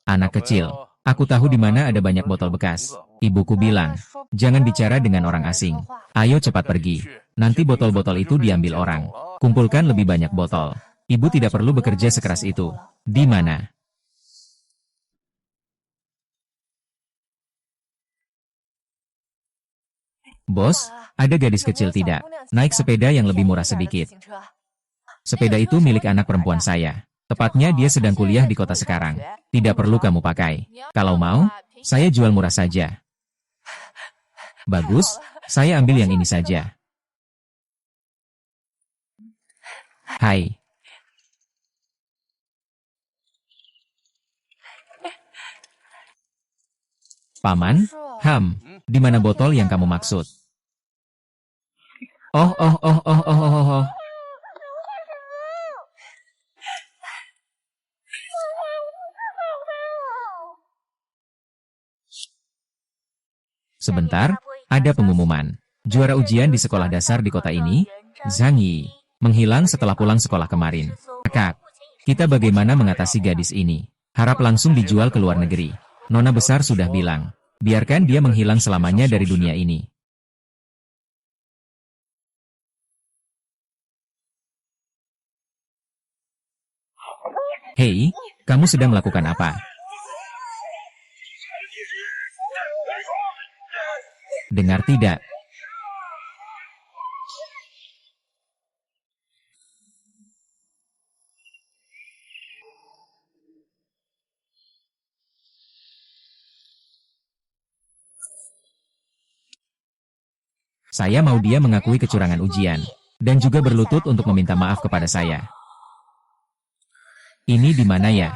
Anak kecil, aku tahu di mana ada banyak botol bekas. Ibuku bilang, jangan bicara dengan orang asing. Ayo cepat pergi. Nanti botol-botol itu diambil orang. Kumpulkan lebih banyak botol. Ibu tidak perlu bekerja sekeras itu. Di mana? Bos, ada gadis kecil tidak? Naik sepeda yang lebih murah sedikit. Sepeda itu milik anak perempuan saya. Tepatnya dia sedang kuliah di kota sekarang. Tidak perlu kamu pakai. Kalau mau, saya jual murah saja. Bagus, saya ambil yang ini saja. Hai. Paman, di mana botol yang kamu maksud? Oh. Sebentar, ada pengumuman. Juara ujian di sekolah dasar di kota ini, Zhang Yi, menghilang setelah pulang sekolah kemarin. Kak, kita bagaimana mengatasi gadis ini? Harap langsung dijual ke luar negeri. Nona besar sudah bilang, biarkan dia menghilang selamanya dari dunia ini. Hei, kamu sedang melakukan apa? Dengar tidak? Saya mau dia mengakui kecurangan ujian, dan juga berlutut untuk meminta maaf kepada saya. Ini di mana ya?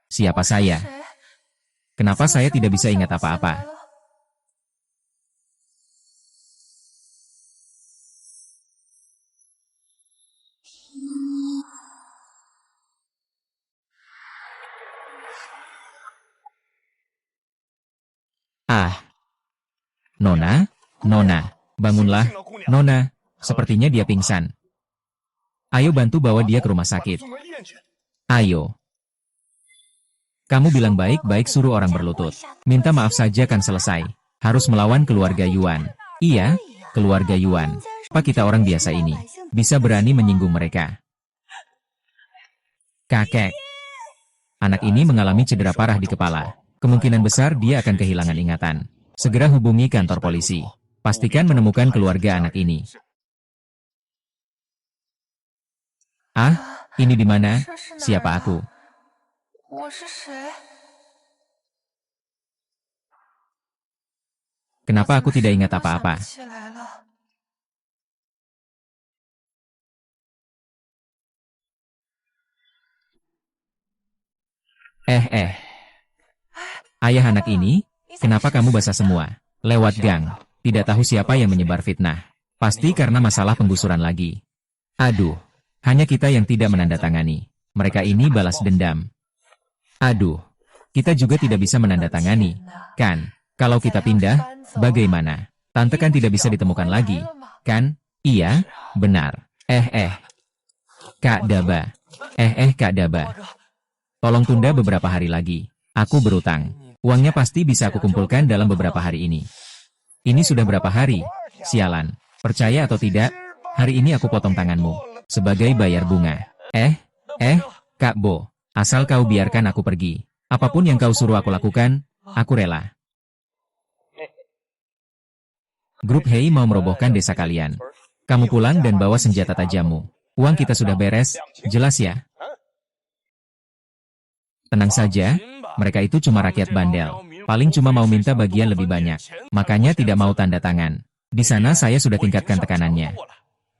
Siapa saya? Kenapa saya tidak bisa ingat apa-apa? Nona, bangunlah. Nona, sepertinya dia pingsan. Ayo bantu bawa dia ke rumah sakit. Ayo. Kamu bilang baik-baik suruh orang berlutut. Minta maaf saja kan selesai. Harus melawan keluarga Yuan. Iya, keluarga Yuan. Apa kita orang biasa ini bisa berani menyinggung mereka? Kakek. Anak ini mengalami cedera parah di kepala. Kemungkinan besar dia akan kehilangan ingatan. Segera hubungi kantor polisi. Pastikan menemukan keluarga anak ini. Ini di mana? Siapa aku? Kenapa aku tidak ingat apa-apa? Ayah anak ini? Kenapa kamu basah semua? Lewat gang. Tidak tahu siapa yang menyebar fitnah. Pasti karena masalah penggusuran lagi. Aduh. Hanya kita yang tidak menandatangani. Mereka ini balas dendam. Aduh. Kita juga tidak bisa menandatangani. Kan? Kalau kita pindah, bagaimana? Tante kan tidak bisa ditemukan lagi. Kan? Iya, benar. Kak Daba. Kak Daba. Tolong tunda beberapa hari lagi. Aku berutang. Uangnya pasti bisa aku kumpulkan dalam beberapa hari ini. Ini sudah berapa hari? Sialan. Percaya atau tidak, hari ini aku potong tanganmu. Sebagai bayar bunga. Kak Bo. Asal kau biarkan aku pergi. Apapun yang kau suruh aku lakukan, aku rela. Grup Hei mau merobohkan desa kalian. Kamu pulang dan bawa senjata tajammu. Uang kita sudah beres, jelas ya? Tenang saja. Mereka itu cuma rakyat bandel. Paling cuma mau minta bagian lebih banyak. Makanya tidak mau tanda tangan. Di sana saya sudah tingkatkan tekanannya.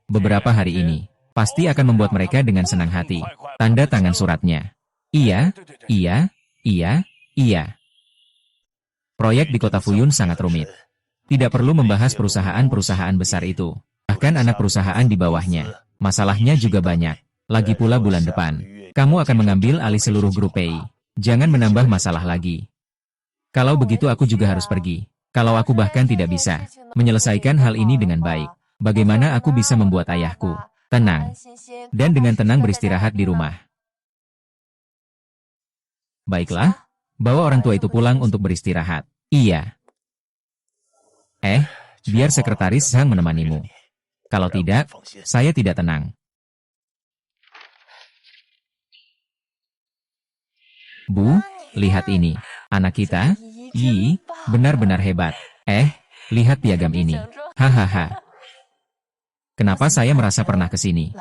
Beberapa hari ini. Pasti akan membuat mereka dengan senang hati. Tanda tangan suratnya. Iya. Proyek di kota Fuyun sangat rumit. Tidak perlu membahas perusahaan-perusahaan besar itu. Bahkan anak perusahaan di bawahnya. Masalahnya juga banyak. Lagi pula bulan depan. Kamu akan mengambil alih seluruh grup Pei. Jangan menambah masalah lagi. Kalau begitu aku juga harus pergi. Kalau aku bahkan tidak bisa menyelesaikan hal ini dengan baik, bagaimana aku bisa membuat ayahku tenang dan dengan tenang beristirahat di rumah? Baiklah, Bawa orang tua itu pulang untuk beristirahat. Iya. Biar sekretaris Zhang menemanimu. Kalau tidak, saya tidak tenang. Bu, lihat ini. Anak kita, Yi, benar-benar hebat. Lihat piagam ini. Hahaha. Kenapa saya merasa pernah ke sini?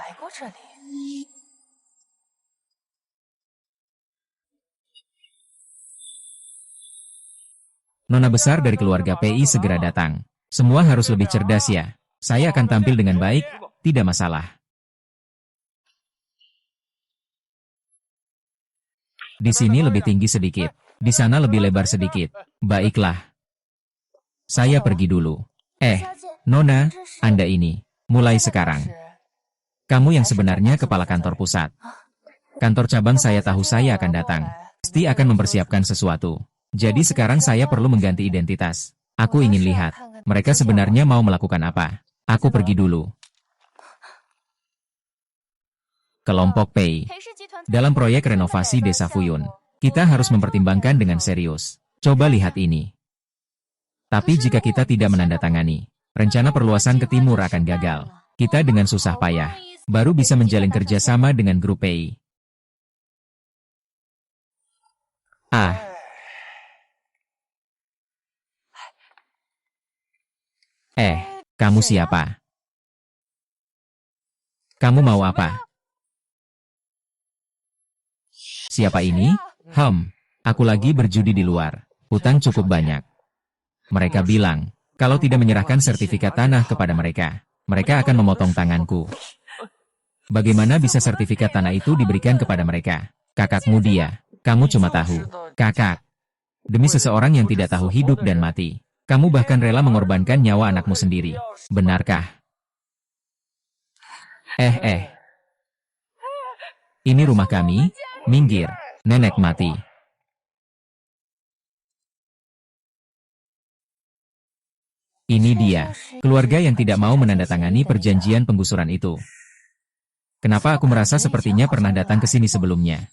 Nona besar dari keluarga PI segera datang. Semua harus lebih cerdas ya. Saya akan tampil dengan baik, tidak masalah. Di sini lebih tinggi sedikit. Di sana lebih lebar sedikit. Baiklah. Saya pergi dulu. Nona, Anda ini. Mulai sekarang. Kamu yang sebenarnya kepala kantor pusat. Kantor cabang saya tahu saya akan datang. Pasti akan mempersiapkan sesuatu. Jadi sekarang saya perlu mengganti identitas. Aku ingin lihat, mereka sebenarnya mau melakukan apa. Aku pergi dulu. Kelompok PEI. Dalam proyek renovasi Desa Fuyun, kita harus mempertimbangkan dengan serius. Coba lihat ini. Tapi jika kita tidak menandatangani, rencana perluasan ke timur akan gagal. Kita dengan susah payah, baru bisa menjalin kerjasama dengan grup PEI. Kamu siapa? Kamu mau apa? Siapa ini? Aku lagi berjudi di luar. Hutang cukup banyak. Mereka bilang, kalau tidak menyerahkan sertifikat tanah kepada mereka, mereka akan memotong tanganku. Bagaimana bisa sertifikat tanah itu diberikan kepada mereka? Kakakmu dia. Kamu cuma tahu. Kakak. Demi seseorang yang tidak tahu hidup dan mati. Kamu bahkan rela mengorbankan nyawa anakmu sendiri. Benarkah? Ini rumah kami. Minggir. Nenek mati. Ini dia. Keluarga yang tidak mau menandatangani perjanjian penggusuran itu. Kenapa aku merasa sepertinya pernah datang ke sini sebelumnya?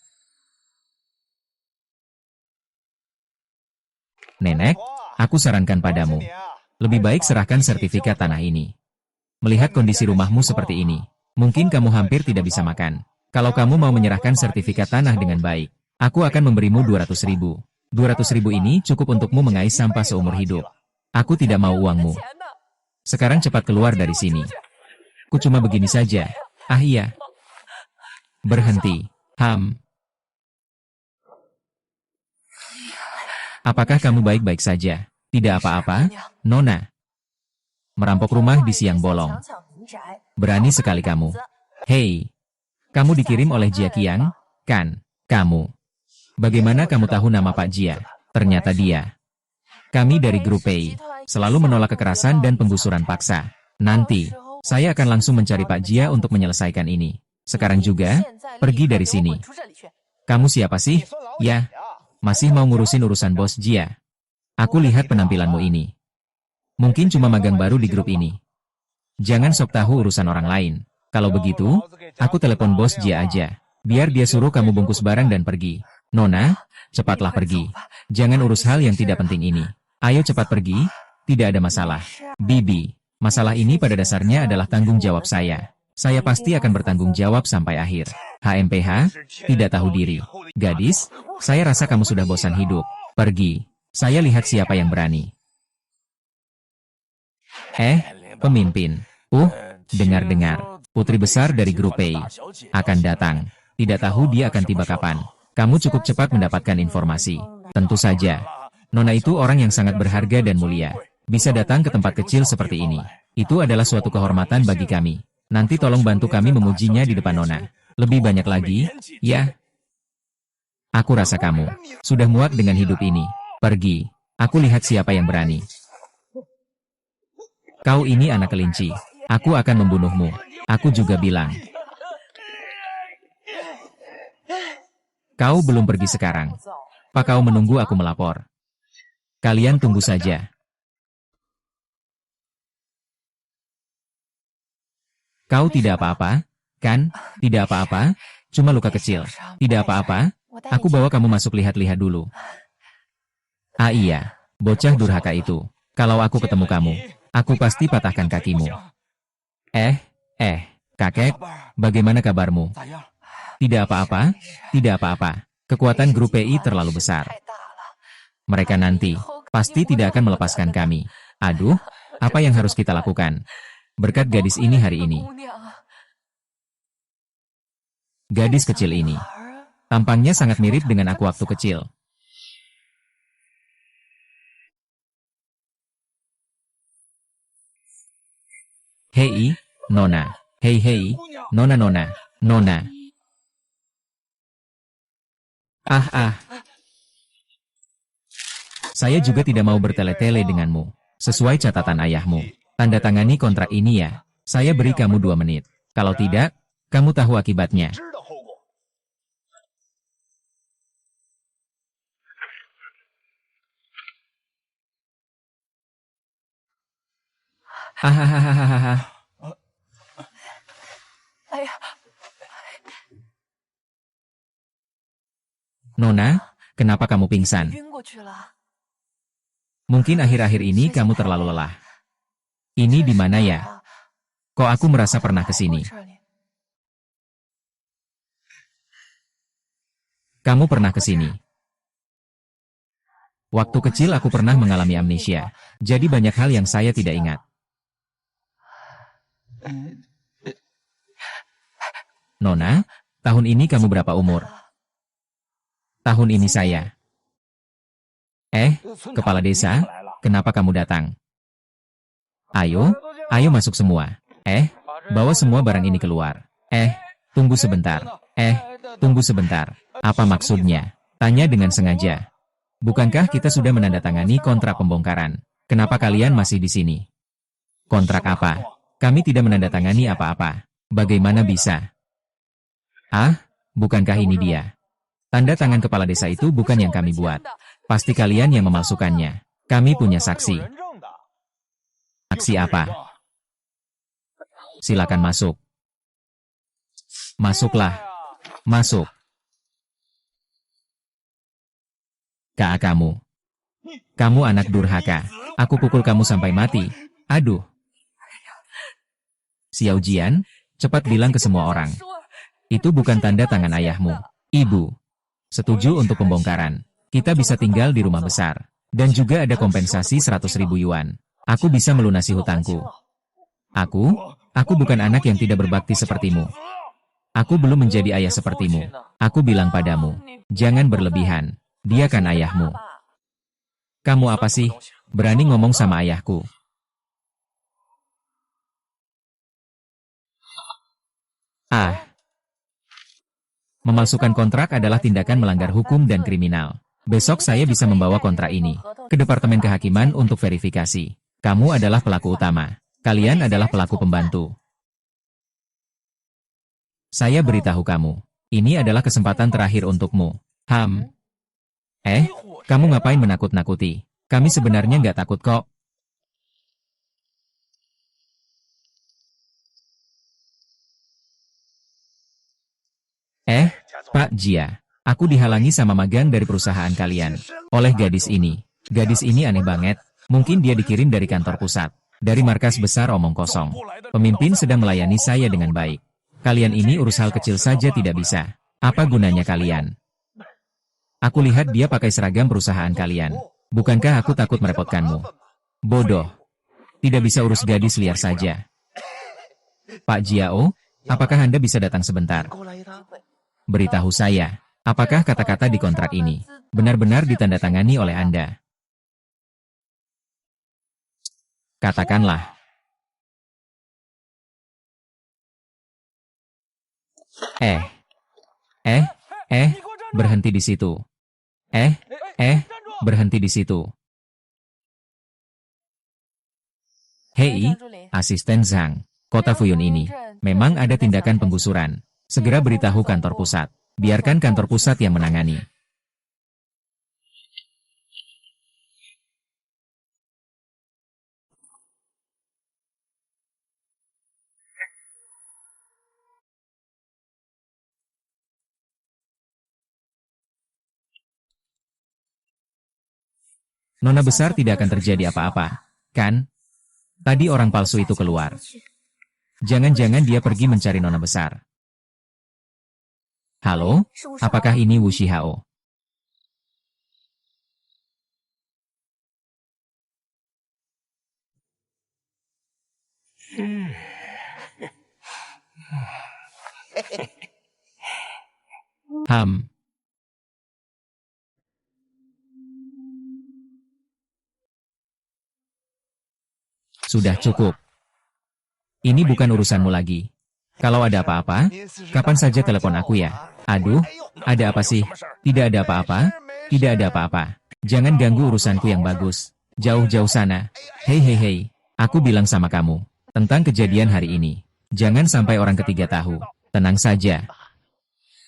Nenek, aku sarankan padamu. Lebih baik serahkan sertifikat tanah ini. Melihat kondisi rumahmu seperti ini, mungkin kamu hampir tidak bisa makan. Kalau kamu mau menyerahkan sertifikat tanah dengan baik, aku akan memberimu 200.000. 200.000 ini cukup untukmu mengais sampah seumur hidup. Aku tidak mau uangmu. Sekarang cepat keluar dari sini. Ku cuma begini saja. Iya. Berhenti. Apakah kamu baik-baik saja? Tidak apa-apa, Nona. Merampok rumah di siang bolong. Berani sekali kamu. Hei, kamu dikirim oleh Jia Qiang, kan? Kamu. Bagaimana kamu tahu nama Pak Jia? Ternyata dia. Kami dari grup PEI, selalu menolak kekerasan dan penggusuran paksa. Nanti, saya akan langsung mencari Pak Jia untuk menyelesaikan ini. Sekarang juga, pergi dari sini. Kamu siapa sih? Ya. Masih mau ngurusin urusan bos Jia. Aku lihat penampilanmu ini. Mungkin cuma magang baru di grup ini. Jangan sok tahu urusan orang lain. Kalau begitu, aku telepon bos Jia aja. Biar dia suruh kamu bungkus barang dan pergi. Nona, cepatlah pergi. Jangan urus hal yang tidak penting ini. Ayo cepat pergi, tidak ada masalah. Bibi, masalah ini pada dasarnya adalah tanggung jawab saya. Saya pasti akan bertanggung jawab sampai akhir. HMPH, tidak tahu diri. Gadis, saya rasa kamu sudah bosan hidup. Pergi. Saya lihat siapa yang berani. Pemimpin. Dengar-dengar. Putri besar dari grup PEI akan datang. Tidak tahu dia akan tiba kapan. Kamu cukup cepat mendapatkan informasi. Tentu saja. Nona itu orang yang sangat berharga dan mulia. Bisa datang ke tempat kecil seperti ini. Itu adalah suatu kehormatan bagi kami. Nanti tolong bantu kami memujinya di depan Nona. Lebih banyak lagi, ya. Aku rasa kamu sudah muak dengan hidup ini. Pergi. Aku lihat siapa yang berani. Kau ini anak kelinci. Aku akan membunuhmu. Aku juga bilang. Kau belum pergi sekarang. Pak kau menunggu aku melapor. Kalian tunggu saja. Kau tidak apa-apa, kan? Tidak apa-apa, cuma luka kecil. Tidak apa-apa, aku bawa kamu masuk lihat-lihat dulu. Ah iya, bocah durhaka itu. Kalau aku ketemu kamu, aku pasti patahkan kakimu. Eh, kakek, bagaimana kabarmu? Tidak apa-apa, tidak apa-apa. Kekuatan grup PI terlalu besar. Mereka nanti pasti tidak akan melepaskan kami. Aduh, apa yang harus kita lakukan? Berkat gadis ini hari ini. Gadis kecil ini. Tampangnya sangat mirip dengan aku waktu kecil. Hei, Nona. Hei, Nona. Nona. Ah. Saya juga tidak mau bertele-tele denganmu. Sesuai catatan ayahmu. Tanda tangani kontrak ini ya. Saya beri kamu 2 menit. Kalau tidak, kamu tahu akibatnya. Hahaha. Nona, kenapa kamu pingsan? Mungkin akhir-akhir ini kamu terlalu lelah. Ini di mana ya? Kok aku merasa pernah ke sini? Kamu pernah ke sini. Waktu kecil aku pernah mengalami amnesia. Jadi banyak hal yang saya tidak ingat. Nona, tahun ini kamu berapa umur? Tahun ini saya. Kepala desa, kenapa kamu datang? Ayo masuk semua. Bawa semua barang ini keluar. Tunggu sebentar. Tunggu sebentar. Apa maksudnya? Tanya dengan sengaja. Bukankah kita sudah menandatangani kontrak pembongkaran? Kenapa kalian masih di sini? Kontrak apa? Kami tidak menandatangani apa-apa. Bagaimana bisa? Bukankah ini dia? Tanda tangan kepala desa itu bukan yang kami buat. Pasti kalian yang memalsukannya. Kami punya saksi. Saksi apa? Silakan masuk. Masuklah. Masuk. Kamu. Kamu anak durhaka. Aku pukul kamu sampai mati. Aduh. Xiao Jian, cepat bilang ke semua orang. Itu bukan tanda tangan ayahmu. Ibu. Setuju untuk pembongkaran. Kita bisa tinggal di rumah besar. Dan juga ada kompensasi 100.000 yuan. Aku bisa melunasi hutangku. Aku bukan anak yang tidak berbakti sepertimu. Aku belum menjadi ayah sepertimu. Aku bilang padamu, jangan berlebihan. Dia kan ayahmu. Kamu apa sih? Berani ngomong sama ayahku? Memalsukan kontrak adalah tindakan melanggar hukum dan kriminal. Besok saya bisa membawa kontrak ini ke Departemen Kehakiman untuk verifikasi. Kamu adalah pelaku utama. Kalian adalah pelaku pembantu. Saya beritahu kamu, ini adalah kesempatan terakhir untukmu. Kamu ngapain menakut-nakuti? Kami sebenarnya nggak takut kok. Pak Jia, aku dihalangi sama magang dari perusahaan kalian. Oleh gadis ini. Gadis ini aneh banget. Mungkin dia dikirim dari kantor pusat. Dari markas besar omong kosong. Pemimpin sedang melayani saya dengan baik. Kalian ini urus hal kecil saja tidak bisa. Apa gunanya kalian? Aku lihat dia pakai seragam perusahaan kalian. Bukankah aku takut merepotkanmu? Bodoh. Tidak bisa urus gadis liar saja. Pak Jiao, apakah Anda bisa datang sebentar? Beritahu saya, apakah kata-kata di kontrak ini benar-benar ditandatangani oleh Anda? Katakanlah. Berhenti di situ. Berhenti di situ. Hei, asisten Zhang, kota Fuyun ini, memang ada tindakan penggusuran. Segera beritahu kantor pusat. Biarkan kantor pusat yang menangani. Nona besar tidak akan terjadi apa-apa, kan? Tadi orang palsu itu keluar. Jangan-jangan dia pergi mencari nona besar. Halo, apakah ini Wu Shihao? Ham. Sudah cukup. Ini bukan urusanmu lagi. Kalau ada apa-apa, kapan saja telepon aku ya. Aduh, ada apa sih? Tidak ada apa-apa. Tidak ada apa-apa. Jangan ganggu urusanku yang bagus. Jauh-jauh sana. Hei hei hei. Aku bilang sama kamu tentang kejadian hari ini. Jangan sampai orang ketiga tahu. Tenang saja.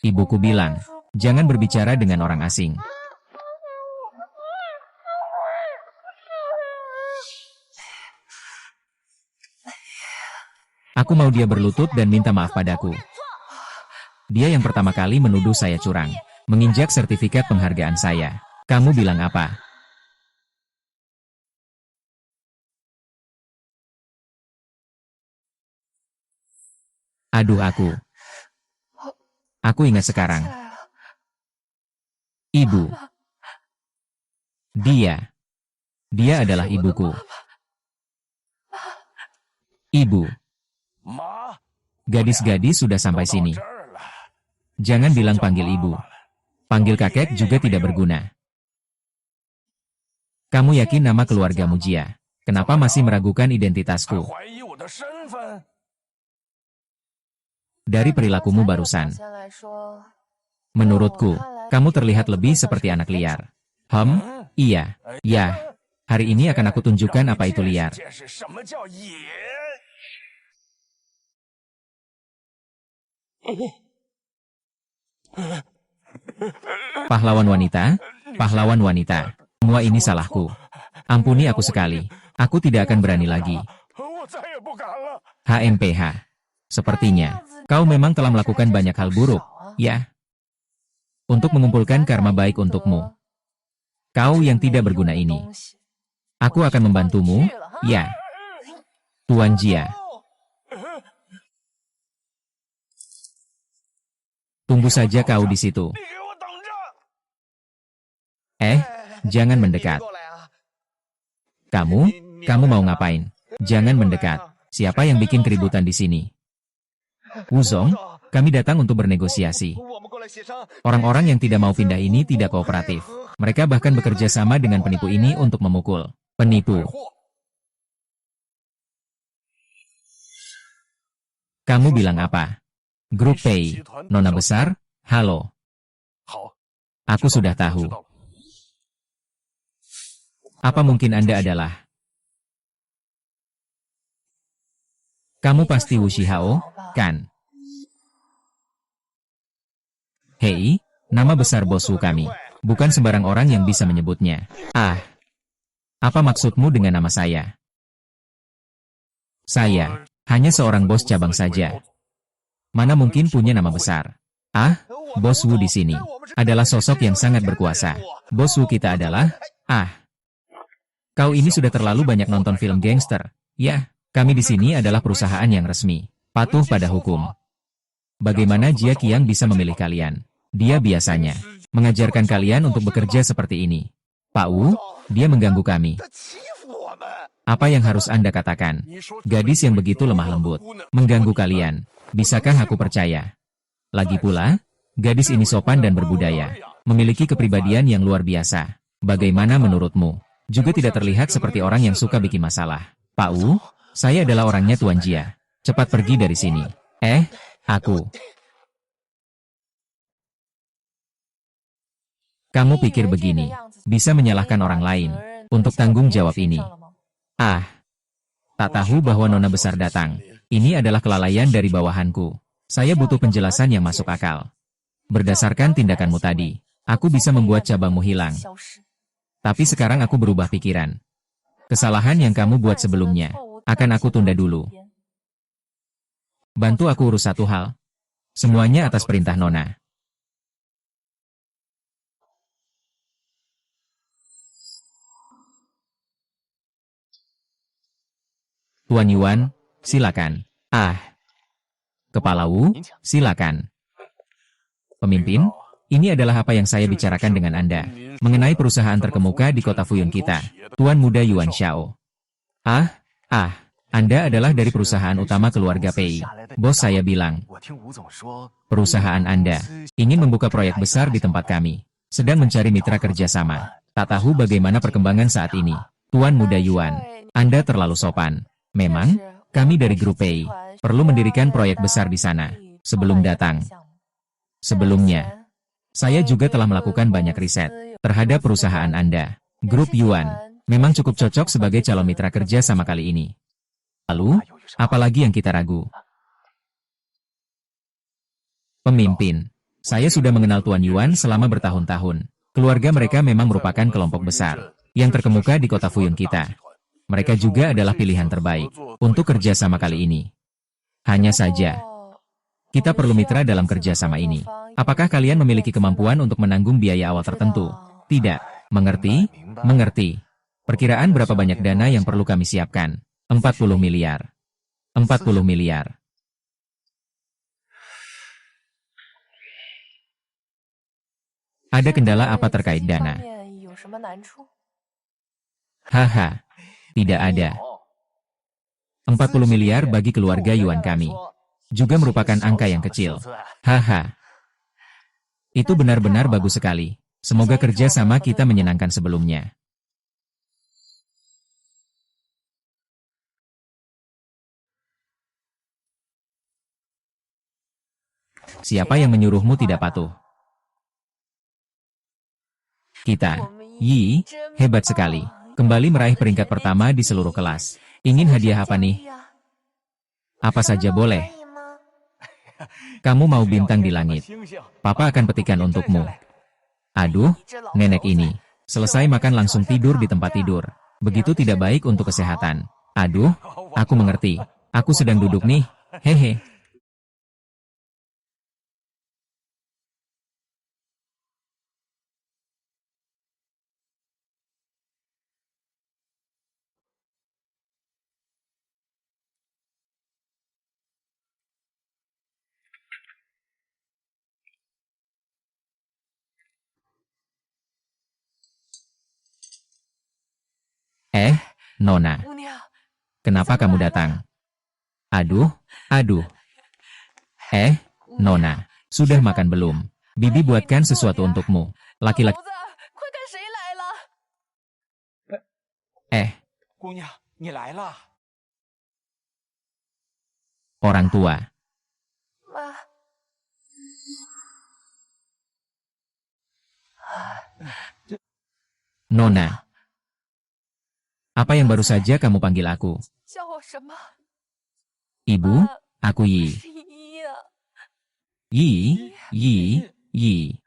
Ibuku bilang, jangan berbicara dengan orang asing. Aku mau dia berlutut dan minta maaf padaku. Dia yang pertama kali menuduh saya curang, menginjak sertifikat penghargaan saya. Kamu bilang apa? Aduh aku. Aku ingat sekarang. Ibu. Dia. Dia adalah ibuku. Ibu. Gadis-gadis sudah sampai sini. Jangan bilang panggil ibu. Panggil kakek juga tidak berguna. Kamu yakin nama keluargamu Jia? Kenapa masih meragukan identitasku? Dari perilakumu barusan. Menurutku, kamu terlihat lebih seperti anak liar. Iya. Ya. Hari ini akan aku tunjukkan apa itu liar. Pahlawan wanita, pahlawan wanita. Semua ini salahku. Ampuni aku sekali. Aku tidak akan berani lagi. HMPH. Sepertinya, kau memang telah melakukan banyak hal buruk, ya? Untuk mengumpulkan karma baik untukmu. Kau yang tidak berguna ini. Aku akan membantumu, ya. Tuan Jia. Tunggu saja kau di situ. Jangan mendekat. Kamu mau ngapain? Jangan mendekat. Siapa yang bikin keributan di sini? Wuzong, kami datang untuk bernegosiasi. Orang-orang yang tidak mau pindah ini tidak kooperatif. Mereka bahkan bekerja sama dengan penipu ini untuk memukul. Penipu. Kamu bilang apa? Grup Pei, Nona besar, halo. Aku sudah tahu. Apa mungkin Anda adalah? Kamu pasti Wu Shihao, kan? Hei, nama besar bos Wu kami. Bukan sembarang orang yang bisa menyebutnya. Apa maksudmu dengan nama saya? Saya hanya seorang bos cabang saja. Mana mungkin punya nama besar? Bos Wu di sini adalah sosok yang sangat berkuasa. Bos Wu kita adalah, kau ini sudah terlalu banyak nonton film gangster. Ya, kami di sini adalah perusahaan yang resmi, patuh pada hukum. Bagaimana Jia Qiang bisa memilih kalian? Dia biasanya mengajarkan kalian untuk bekerja seperti ini. Pak Wu, dia mengganggu kami. Apa yang harus Anda katakan? Gadis yang begitu lemah lembut, mengganggu kalian. Bisakah aku percaya? Lagi pula, gadis ini sopan dan berbudaya, memiliki kepribadian yang luar biasa. Bagaimana menurutmu? Juga tidak terlihat seperti orang yang suka bikin masalah. Pak Wu, saya adalah orangnya Tuan Jia. Cepat pergi dari sini. Aku. Kamu pikir begini, bisa menyalahkan orang lain untuk tanggung jawab ini? Tak tahu bahwa Nona besar datang. Ini adalah kelalaian dari bawahanku. Saya butuh penjelasan yang masuk akal. Berdasarkan tindakanmu tadi, aku bisa membuat cabangmu hilang. Tapi sekarang aku berubah pikiran. Kesalahan yang kamu buat sebelumnya, akan aku tunda dulu. Bantu aku urus satu hal. Semuanya atas perintah Nona. Tuan Yuan, silakan. Kepala Wu, silakan. Pemimpin, ini adalah apa yang saya bicarakan dengan Anda. Mengenai perusahaan terkemuka di kota Fuyun kita. Tuan Muda Yuan Xiao. Anda adalah dari perusahaan utama keluarga Pei. Bos saya bilang. Perusahaan Anda ingin membuka proyek besar di tempat kami. Sedang mencari mitra kerjasama. Tak tahu bagaimana perkembangan saat ini. Tuan Muda Yuan, Anda terlalu sopan. Memang, kami dari grup Pei perlu mendirikan proyek besar di sana. Sebelum datang. Sebelumnya, saya juga telah melakukan banyak riset terhadap perusahaan Anda. Grup Yuan memang cukup cocok sebagai calon mitra kerja sama kali ini. Lalu, apalagi yang kita ragu? Pemimpin, saya sudah mengenal Tuan Yuan selama bertahun-tahun. Keluarga mereka memang merupakan kelompok besar yang terkemuka di kota Fuyun kita. Mereka juga adalah pilihan terbaik untuk kerjasama kali ini. Hanya saja, kita perlu mitra dalam kerjasama ini. Apakah kalian memiliki kemampuan untuk menanggung biaya awal tertentu? Tidak. Mengerti? Mengerti. Perkiraan berapa banyak dana yang perlu kami siapkan? 40 miliar. 40 miliar. Ada kendala apa terkait dana? Haha. Tidak ada. 40 miliar bagi keluarga Yuan kami. Juga merupakan angka yang kecil. Haha. Itu benar-benar bagus sekali. Semoga kerja sama kita menyenangkan sebelumnya. Siapa yang menyuruhmu tidak patuh? Kita. Yi, hebat sekali. Kembali meraih peringkat pertama di seluruh kelas. Ingin hadiah apa nih? Apa saja boleh. Kamu mau bintang di langit. Papa akan petikan untukmu. Aduh, nenek ini. Selesai makan langsung tidur di tempat tidur. Begitu tidak baik untuk kesehatan. Aduh, aku mengerti. Aku sedang duduk nih. Hehe. Nona. Kenapa kamu datang? Aduh. Nona. Sudah makan belum? Bibi buatkan sesuatu untukmu. Laki-laki. Orang tua. Nona. Apa yang baru saja kamu panggil aku? Ibu, aku Yi. Yi.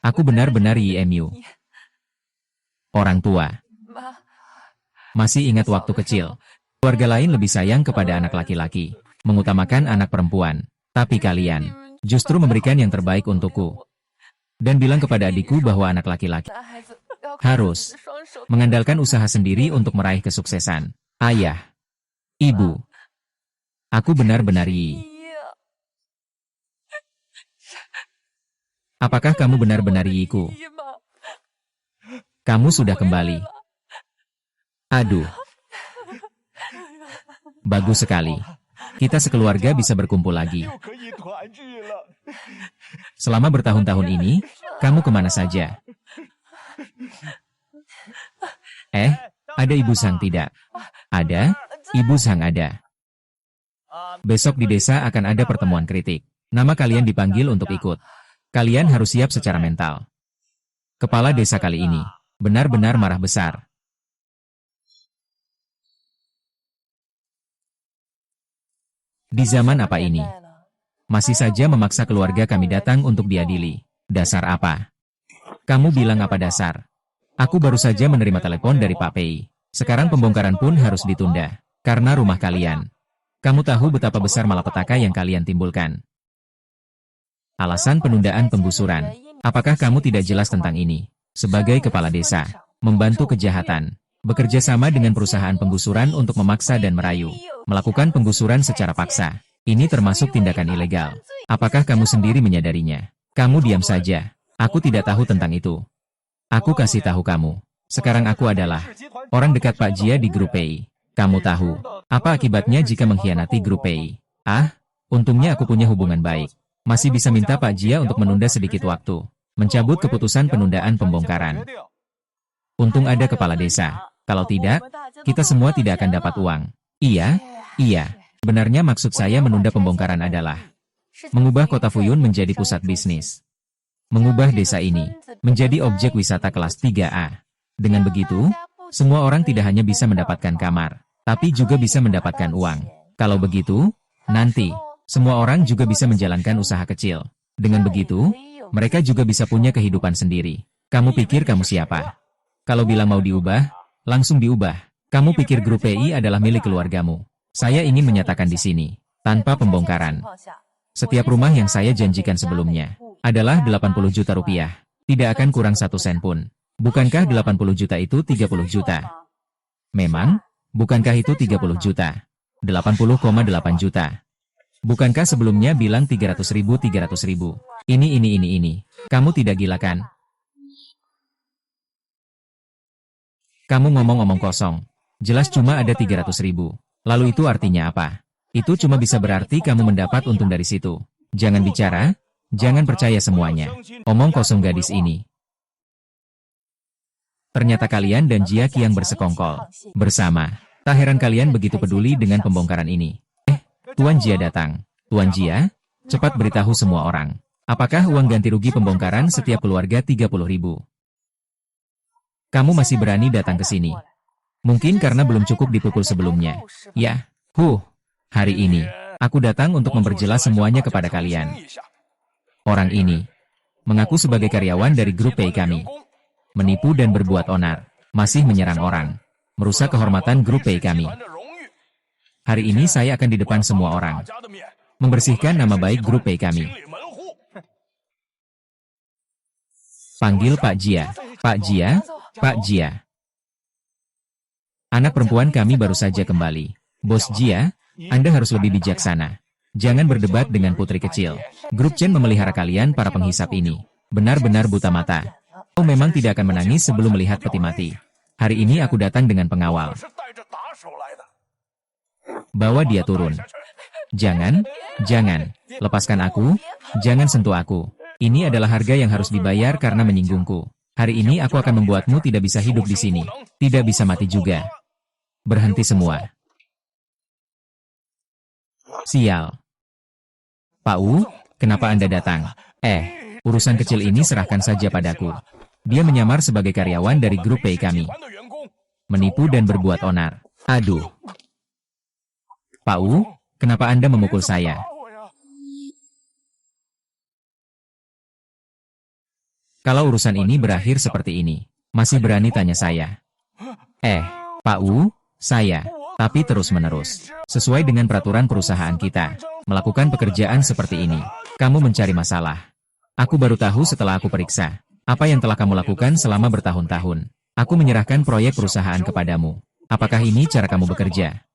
Aku benar-benar Yi. Orang tua. Masih ingat waktu kecil. Keluarga lain lebih sayang kepada anak laki-laki, mengutamakan anak perempuan. Tapi kalian justru memberikan yang terbaik untukku. Dan bilang kepada adikku bahwa anak laki-laki harus mengandalkan usaha sendiri untuk meraih kesuksesan. Ayah, ibu, aku benar-benar Yi. Apakah kamu benar-benar Yiku? Kamu sudah kembali. Aduh. Bagus sekali. Kita sekeluarga bisa berkumpul lagi. Selama bertahun-tahun ini, kamu kemana saja? Ada Ibu Sang tidak? Ada, Ibu Sang ada. Besok di desa akan ada pertemuan kritik. Nama kalian dipanggil untuk ikut. Kalian harus siap secara mental. Kepala desa kali ini benar-benar marah besar. Di zaman apa ini? Masih saja memaksa keluarga kami datang untuk diadili. Dasar apa? Kamu bilang apa dasar? Aku baru saja menerima telepon dari Pak Pei. Sekarang pembongkaran pun harus ditunda. Karena rumah kalian. Kamu tahu betapa besar malapetaka yang kalian timbulkan. Alasan penundaan penggusuran. Apakah kamu tidak jelas tentang ini? Sebagai kepala desa, membantu kejahatan. Bekerja sama dengan perusahaan penggusuran untuk memaksa dan merayu. Melakukan penggusuran secara paksa. Ini termasuk tindakan ilegal. Apakah kamu sendiri menyadarinya? Kamu diam saja. Aku tidak tahu tentang itu. Aku kasih tahu kamu. Sekarang aku adalah orang dekat Pak Jia di grup PI. Kamu tahu, apa akibatnya jika mengkhianati grup PI? Ah, untungnya aku punya hubungan baik. Masih bisa minta Pak Jia untuk menunda sedikit waktu. Mencabut keputusan penundaan pembongkaran. Untung ada kepala desa. Kalau tidak, kita semua tidak akan dapat uang. Iya. Benarnya maksud saya menunda pembongkaran adalah mengubah kota Fuyun menjadi pusat bisnis. Mengubah desa ini menjadi objek wisata kelas 3A. Dengan begitu, semua orang tidak hanya bisa mendapatkan kamar, tapi juga bisa mendapatkan uang. Kalau begitu, nanti, semua orang juga bisa menjalankan usaha kecil. Dengan begitu, mereka juga bisa punya kehidupan sendiri. Kamu pikir kamu siapa? Kalau bilang mau diubah, langsung diubah. Kamu pikir grup PI adalah milik keluargamu. Saya ingin menyatakan di sini, tanpa pembongkaran. Setiap rumah yang saya janjikan sebelumnya adalah 80 juta rupiah. Tidak akan kurang 1 sen pun. Bukankah 80 juta itu 30 juta? Memang, bukankah itu 30 juta? 80,8 juta. Bukankah sebelumnya bilang 300 ribu? Ini. Kamu tidak gila kan? Kamu ngomong-ngomong kosong. Jelas cuma ada 300 ribu. Lalu itu artinya apa? Itu cuma bisa berarti kamu mendapat untung dari situ. Jangan bicara, jangan percaya semuanya. Omong kosong gadis ini. Ternyata kalian dan Jia Qiang bersekongkol bersama. Tak heran kalian begitu peduli dengan pembongkaran ini. Tuan Jia datang. Tuan Jia, cepat beritahu semua orang. Apakah uang ganti rugi pembongkaran setiap keluarga 30 ribu? Kamu masih berani datang ke sini? Mungkin karena belum cukup dipukul sebelumnya. Ya, hari ini, aku datang untuk memperjelas semuanya kepada kalian. Orang ini mengaku sebagai karyawan dari grup PI kami. Menipu dan berbuat onar. Masih menyerang orang. Merusak kehormatan grup PI kami. Hari ini saya akan di depan semua orang. Membersihkan nama baik grup PI kami. Panggil Pak Jia. Pak Jia. Anak perempuan kami baru saja kembali. Bos Jia, Anda harus lebih bijaksana. Jangan berdebat dengan putri kecil. Grup Chen memelihara kalian para penghisap ini. Benar-benar buta mata. Kau memang tidak akan menangis sebelum melihat peti mati. Hari ini aku datang dengan pengawal. Bawa dia turun. Jangan. Lepaskan aku. Jangan sentuh aku. Ini adalah harga yang harus dibayar karena menyinggungku. Hari ini aku akan membuatmu tidak bisa hidup di sini. Tidak bisa mati juga. Berhenti semua. Sial. Pak Wu, kenapa Anda datang? Urusan kecil ini serahkan saja padaku. Dia menyamar sebagai karyawan dari grup PI kami. Menipu dan berbuat onar. Aduh. Pak Wu, kenapa Anda memukul saya? Kalau urusan ini berakhir seperti ini, masih berani tanya saya? Pak Wu, saya. Tapi terus-menerus. Sesuai dengan peraturan perusahaan kita. Melakukan pekerjaan seperti ini. Kamu mencari masalah. Aku baru tahu setelah aku periksa. Apa yang telah kamu lakukan selama bertahun-tahun. Aku menyerahkan proyek perusahaan kepadamu. Apakah ini cara kamu bekerja?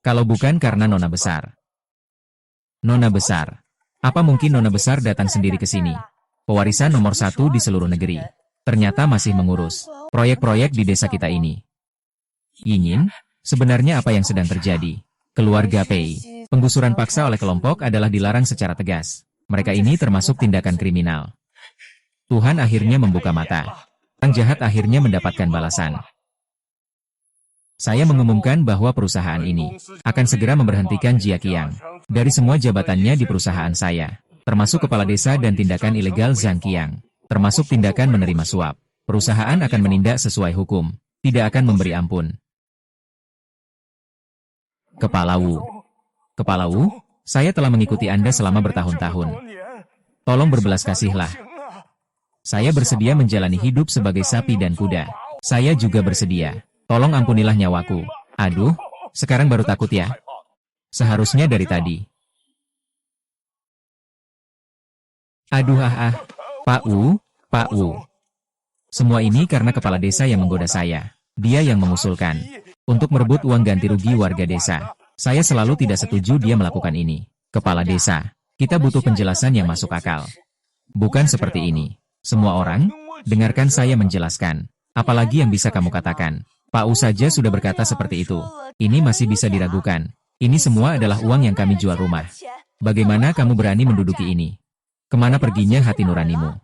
Kalau bukan karena Nona Besar. Nona Besar. Apa mungkin Nona Besar datang sendiri ke sini? Pewarisan nomor 1 di seluruh negeri. Ternyata masih mengurus proyek-proyek di desa kita ini. Yingin, sebenarnya apa yang sedang terjadi? Keluarga Pei. Penggusuran paksa oleh kelompok adalah dilarang secara tegas. Mereka ini termasuk tindakan kriminal. Tuhan akhirnya membuka mata. Orang jahat akhirnya mendapatkan balasan. Saya mengumumkan bahwa perusahaan ini akan segera memberhentikan Jia Qiang dari semua jabatannya di perusahaan saya. Termasuk kepala desa dan tindakan ilegal Zhang Qiang, termasuk tindakan menerima suap. Perusahaan akan menindak sesuai hukum, tidak akan memberi ampun. Kepala Wu, saya telah mengikuti Anda selama bertahun-tahun. Tolong berbelas kasihlah. Saya bersedia menjalani hidup sebagai sapi dan kuda. Saya juga bersedia. Tolong ampunilah nyawaku. Aduh, sekarang baru takut ya? Seharusnya dari tadi. Aduh Pak Wu. Semua ini karena kepala desa yang menggoda saya. Dia yang mengusulkan untuk merebut uang ganti rugi warga desa. Saya selalu tidak setuju dia melakukan ini. Kepala desa, kita butuh penjelasan yang masuk akal. Bukan seperti ini. Semua orang, dengarkan saya menjelaskan. Apalagi yang bisa kamu katakan? Pak U saja sudah berkata seperti itu. Ini masih bisa diragukan. Ini semua adalah uang yang kami jual rumah. Bagaimana kamu berani menduduki ini? Kemana perginya hati nuranimu?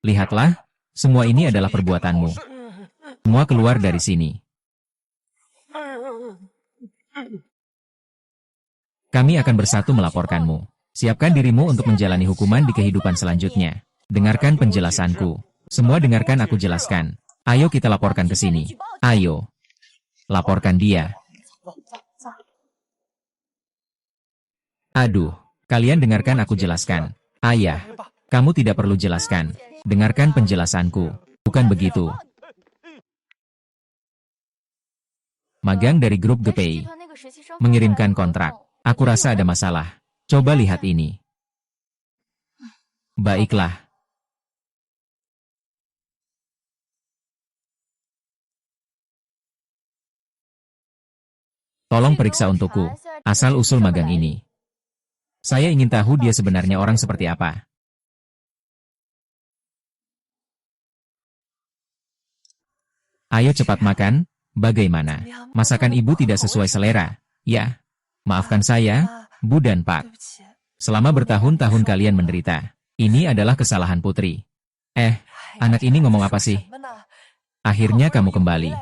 Lihatlah, semua ini adalah perbuatanmu. Semua keluar dari sini. Kami akan bersatu melaporkanmu. Siapkan dirimu untuk menjalani hukuman di kehidupan selanjutnya. Dengarkan penjelasanku. Semua dengarkan aku jelaskan. Ayo kita laporkan ke sini. Ayo. Laporkan dia. Aduh, kalian dengarkan aku jelaskan. Ayah, kamu tidak perlu jelaskan. Dengarkan penjelasanku. Bukan begitu. Magang dari grup GPI. Mengirimkan kontrak. Aku rasa ada masalah. Coba lihat ini. Baiklah. Tolong periksa untukku, asal-usul magang ini. Saya ingin tahu dia sebenarnya orang seperti apa. Ayo cepat makan, bagaimana? Masakan ibu tidak sesuai selera. Ya, maafkan saya, Bu dan Pak. Selama bertahun-tahun kalian menderita. Ini adalah kesalahan Putri. Anak ini ngomong apa sih? Akhirnya kamu kembali.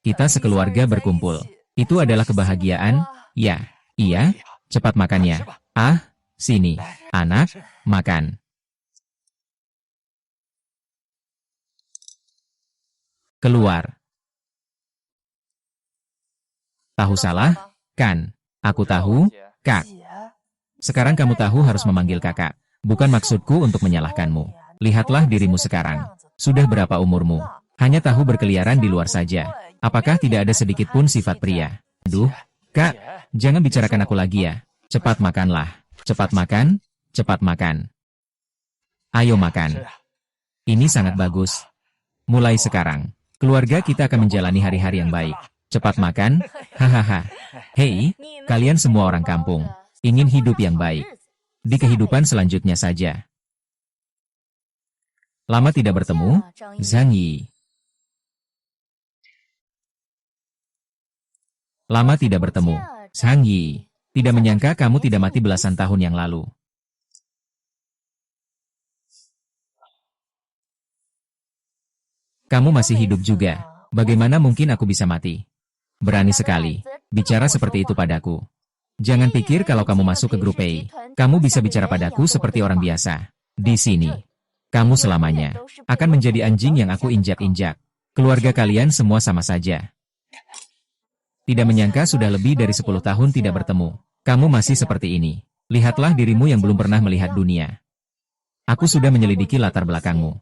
Kita sekeluarga berkumpul. Itu adalah kebahagiaan, ya. Iya, cepat makannya. Sini. Anak, makan. Keluar. Tahu salah? Kan? Aku tahu, Kak. Sekarang kamu tahu harus memanggil kakak. Bukan maksudku untuk menyalahkanmu. Lihatlah dirimu sekarang. Sudah berapa umurmu? Hanya tahu berkeliaran di luar saja. Apakah tidak ada sedikit pun sifat pria? Aduh, Kak, jangan bicarakan aku lagi ya. Cepat makanlah. Cepat makan, cepat makan. Ayo makan. Ini sangat bagus. Mulai sekarang, keluarga kita akan menjalani hari-hari yang baik. Cepat makan, hahaha. Hei, kalian semua orang kampung, ingin hidup yang baik. Di kehidupan selanjutnya saja. Lama tidak bertemu, Zhang Yi. Lama tidak bertemu, Zhang Yi. Tidak menyangka kamu tidak mati belasan tahun yang lalu. Kamu masih hidup juga. Bagaimana mungkin aku bisa mati? Berani sekali. Bicara seperti itu padaku. Jangan pikir kalau kamu masuk ke grup A, kamu bisa bicara padaku seperti orang biasa. Di sini, kamu selamanya akan menjadi anjing yang aku injak-injak. Keluarga kalian semua sama saja. Tidak menyangka sudah lebih dari 10 tahun tidak bertemu. Kamu masih seperti ini. Lihatlah dirimu yang belum pernah melihat dunia. Aku sudah menyelidiki latar belakangmu.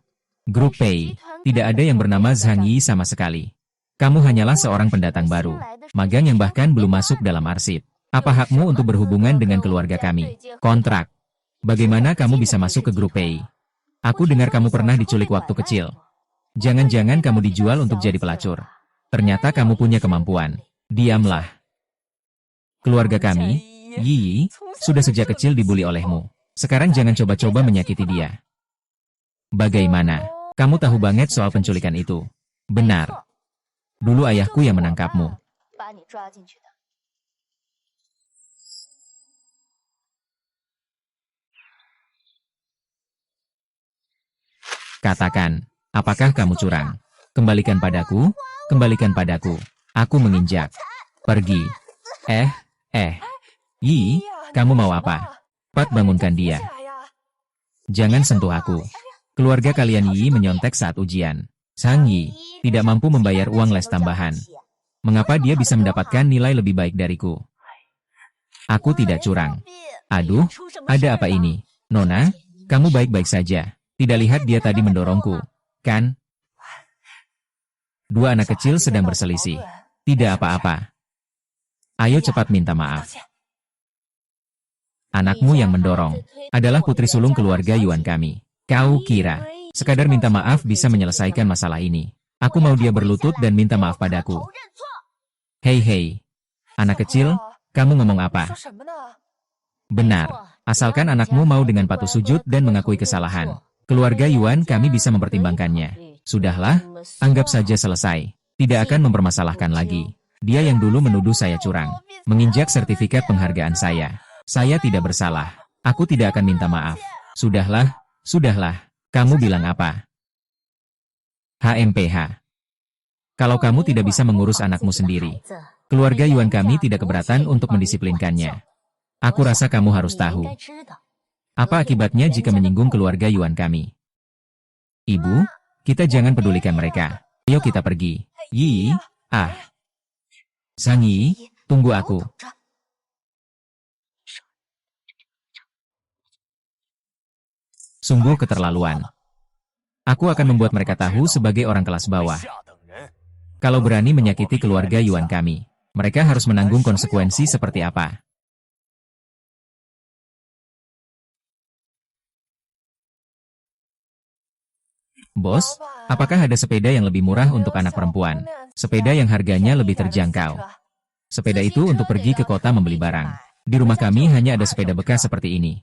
Grup Pei, tidak ada yang bernama Zhang Yi sama sekali. Kamu hanyalah seorang pendatang baru, magang yang bahkan belum masuk dalam arsip. Apa hakmu untuk berhubungan dengan keluarga kami? Kontrak. Bagaimana kamu bisa masuk ke grup Pei? Aku dengar kamu pernah diculik waktu kecil. Jangan-jangan kamu dijual untuk jadi pelacur. Ternyata kamu punya kemampuan. Diamlah. Keluarga kami, Yi, sudah sejak kecil dibuli olehmu. Sekarang jangan coba-coba menyakiti dia. Bagaimana? Kamu tahu banget soal penculikan itu. Benar. Dulu ayahku yang menangkapmu. Katakan, apakah kamu curang? Kembalikan padaku, kembalikan padaku. Aku menginjak. Pergi. Yi, kamu mau apa? Cepat bangunkan dia. Jangan sentuh aku. Keluarga kalian Yi menyontek saat ujian. Zhang Yi tidak mampu membayar uang les tambahan. Mengapa dia bisa mendapatkan nilai lebih baik dariku? Aku tidak curang. Aduh, ada apa ini? Nona, kamu baik-baik saja. Tidak lihat dia tadi mendorongku, kan? Dua anak kecil sedang berselisih. Tidak apa-apa. Ayo cepat minta maaf. Anakmu yang mendorong adalah putri sulung keluarga Yuan kami. Kau kira sekadar minta maaf bisa menyelesaikan masalah ini? Aku mau dia berlutut dan minta maaf padaku. Hei hei, anak kecil, kamu ngomong apa? Benar, asalkan anakmu mau dengan patuh sujud dan mengakui kesalahan. Keluarga Yuan kami bisa mempertimbangkannya. Sudahlah, anggap saja selesai. Tidak akan mempermasalahkan lagi. Dia yang dulu menuduh saya curang, menginjak sertifikat penghargaan saya. Saya tidak bersalah. Aku tidak akan minta maaf. Sudahlah, sudahlah. Kamu bilang apa? HMPH. Kalau kamu tidak bisa mengurus anakmu sendiri, keluarga Yuan kami tidak keberatan untuk mendisiplinkannya. Aku rasa kamu harus tahu. Apa akibatnya jika menyinggung keluarga Yuan kami? Ibu, kita jangan pedulikan mereka. Ayo kita pergi. Yi, ah. Sang Yi, tunggu aku. Sungguh keterlaluan. Aku akan membuat mereka tahu sebagai orang kelas bawah. Kalau berani menyakiti keluarga Yuan kami, mereka harus menanggung konsekuensi seperti apa. Bos, apakah ada sepeda yang lebih murah untuk anak perempuan? Sepeda yang harganya lebih terjangkau. Sepeda itu untuk pergi ke kota membeli barang. Di rumah kami hanya ada sepeda bekas seperti ini.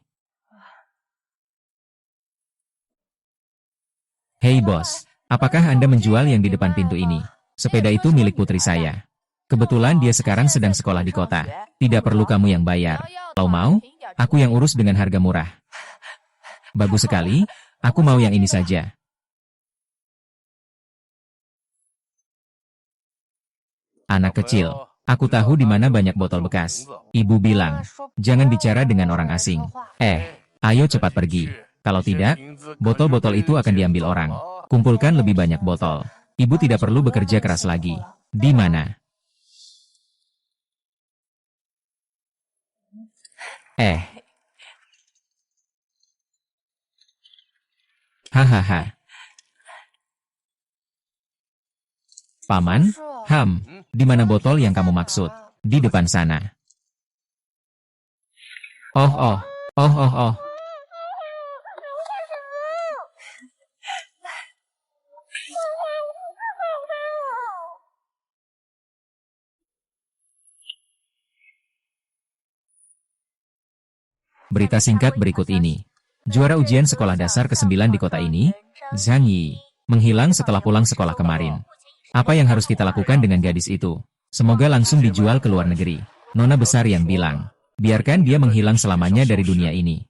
Hei bos, apakah Anda menjual yang di depan pintu ini? Sepeda itu milik putri saya. Kebetulan dia sekarang sedang sekolah di kota. Tidak perlu kamu yang bayar. Kalau mau, aku yang urus dengan harga murah. Bagus sekali, aku mau yang ini saja. Anak kecil, aku tahu di mana banyak botol bekas. Ibu bilang, jangan bicara dengan orang asing. Ayo cepat pergi. Kalau tidak, botol-botol itu akan diambil orang. Kumpulkan lebih banyak botol. Ibu tidak perlu bekerja keras lagi. Di mana? Hahaha. Paman, di mana botol yang kamu maksud? Di depan sana. Oh. Berita singkat berikut ini. Juara ujian sekolah dasar ke-9 di kota ini, Zhang Yi, menghilang setelah pulang sekolah kemarin. Apa yang harus kita lakukan dengan gadis itu? Semoga langsung dijual ke luar negeri. Nona besar yang bilang, biarkan dia menghilang selamanya dari dunia ini.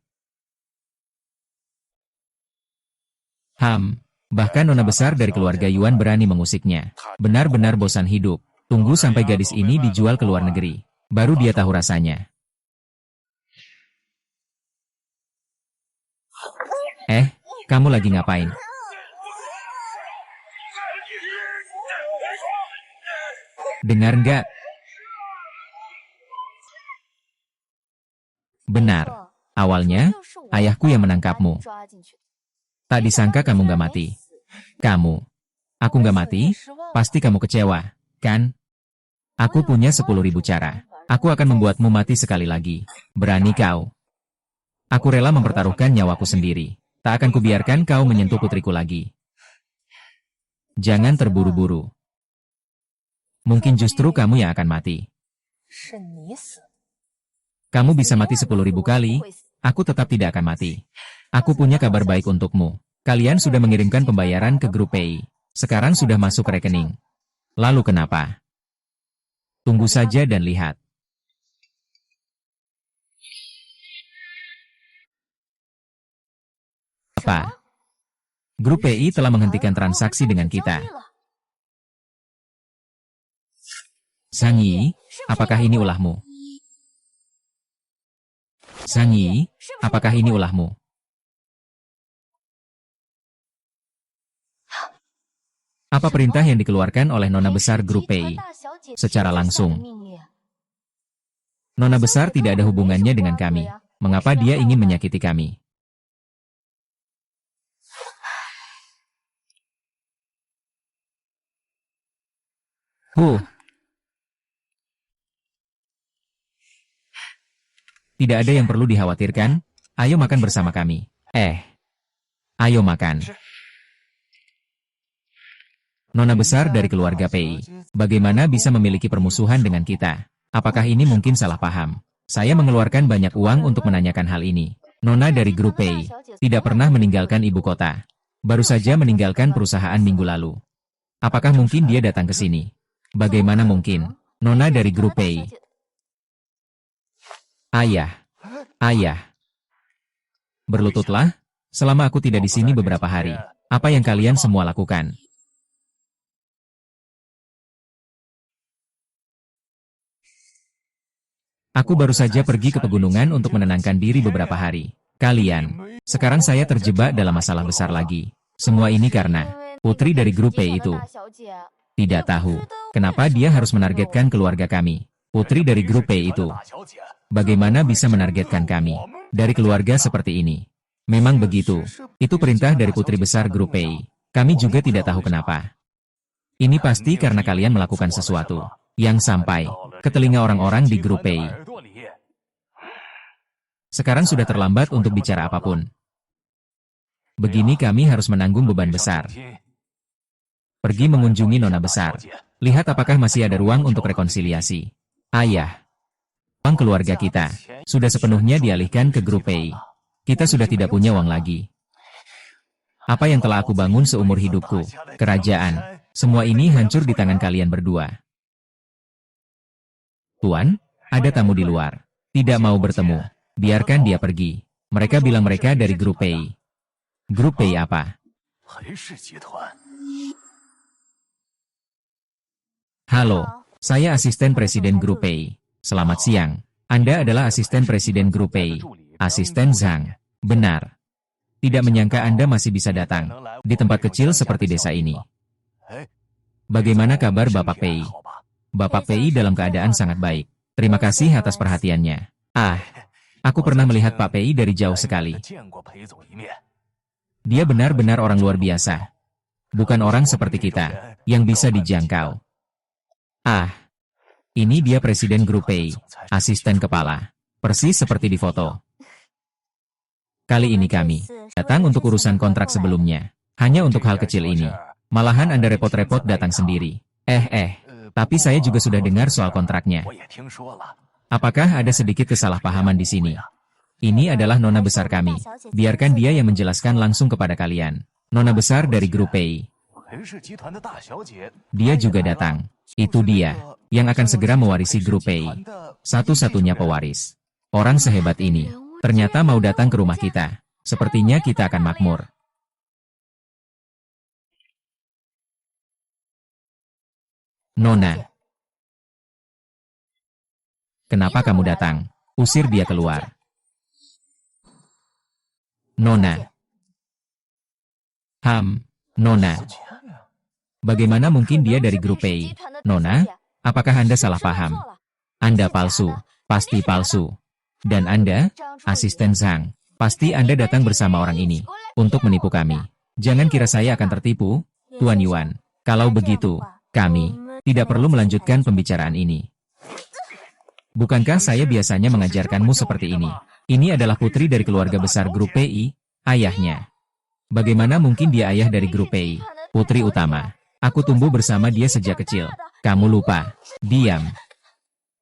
Bahkan nona besar dari keluarga Yuan berani mengusiknya. Benar-benar bosan hidup. Tunggu sampai gadis ini dijual ke luar negeri. Baru dia tahu rasanya. Kamu lagi ngapain? Dengar nggak? Benar. Awalnya, ayahku yang menangkapmu. Tak disangka kamu nggak mati. Aku nggak mati, pasti kamu kecewa, kan? Aku punya 10.000 cara. Aku akan membuatmu mati sekali lagi. Berani kau? Aku rela mempertaruhkan nyawaku sendiri. Tak akan kubiarkan kau menyentuh putriku lagi. Jangan terburu-buru. Mungkin justru kamu yang akan mati. Kamu bisa mati 10.000 kali, aku tetap tidak akan mati. Aku punya kabar baik untukmu. Kalian sudah mengirimkan pembayaran ke grup PI. Sekarang sudah masuk rekening. Lalu kenapa? Tunggu saja dan lihat. Apa? Grup PI telah menghentikan transaksi dengan kita. Sang Yi, apakah ini ulahmu? Sang Yi, apakah ini ulahmu? Apa perintah yang dikeluarkan oleh nona besar grup PI? Secara langsung. Nona besar tidak ada hubungannya dengan kami. Mengapa dia ingin menyakiti kami? Tidak ada yang perlu dikhawatirkan. Ayo makan bersama kami. Ayo makan. Nona besar dari keluarga Pei. Bagaimana bisa memiliki permusuhan dengan kita? Apakah ini mungkin salah paham? Saya mengeluarkan banyak uang untuk menanyakan hal ini. Nona dari grup Pei tidak pernah meninggalkan ibu kota. Baru saja meninggalkan perusahaan minggu lalu. Apakah mungkin dia datang ke sini? Bagaimana mungkin? Nona dari grup Pei. Ayah. Ayah. Berlututlah. Selama aku tidak di sini beberapa hari. Apa yang kalian semua lakukan? Aku baru saja pergi ke pegunungan untuk menenangkan diri beberapa hari. Kalian. Sekarang saya terjebak dalam masalah besar lagi. Semua ini karena putri dari grup P itu. Tidak tahu kenapa dia harus menargetkan keluarga kami. Putri dari grup P itu. Bagaimana bisa menargetkan kami? Dari keluarga seperti ini. Memang begitu. Itu perintah dari putri besar grup P. Kami juga tidak tahu kenapa. Ini pasti karena kalian melakukan sesuatu yang sampai ke telinga orang-orang di grup P. Sekarang sudah terlambat untuk bicara apapun. Begini kami harus menanggung beban besar. Pergi mengunjungi nona besar. Lihat apakah masih ada ruang untuk rekonsiliasi. Ayah. Uang keluarga kita sudah sepenuhnya dialihkan ke grup P. Kita sudah tidak punya uang lagi. Apa yang telah aku bangun seumur hidupku, kerajaan, semua ini hancur di tangan kalian berdua. Tuan, ada tamu di luar. Tidak mau bertemu. Biarkan dia pergi. Mereka bilang mereka dari grup P. Grup P apa? Halo, saya asisten presiden grup P. Selamat siang. Anda adalah asisten presiden grup P. Asisten Zhang. Benar. Tidak menyangka Anda masih bisa datang di tempat kecil seperti desa ini. Bagaimana kabar Bapak Pei? Bapak Pei dalam keadaan sangat baik. Terima kasih atas perhatiannya. Aku pernah melihat Pak Pei dari jauh sekali. Dia benar-benar orang luar biasa. Bukan orang seperti kita, yang bisa dijangkau. Ini dia presiden grup Pei, asisten kepala. Persis seperti di foto. Kali ini kami datang untuk urusan kontrak sebelumnya. Hanya untuk hal kecil ini. Malahan Anda repot-repot datang sendiri. Tapi saya juga sudah dengar soal kontraknya. Apakah ada sedikit kesalahpahaman di sini? Ini adalah nona besar kami. Biarkan dia yang menjelaskan langsung kepada kalian. Nona besar dari grup Pei. Dia juga datang. Itu dia, yang akan segera mewarisi grup Pei. Satu-satunya pewaris. Orang sehebat ini, ternyata mau datang ke rumah kita. Sepertinya kita akan makmur. Nona. Kenapa kamu datang? Usir dia keluar. Nona. Nona. Bagaimana mungkin dia dari grup Pei? Nona, apakah Anda salah paham? Anda palsu, pasti palsu. Dan Anda, asisten Zhang, pasti Anda datang bersama orang ini untuk menipu kami. Jangan kira saya akan tertipu, Tuan Yuan. Kalau begitu, kami tidak perlu melanjutkan pembicaraan ini. Bukankah saya biasanya mengajarkanmu seperti ini? Ini adalah putri dari keluarga besar grup PI, ayahnya. Bagaimana mungkin dia ayah dari grup PI? Putri utama. Aku tumbuh bersama dia sejak kecil. Kamu lupa. Diam.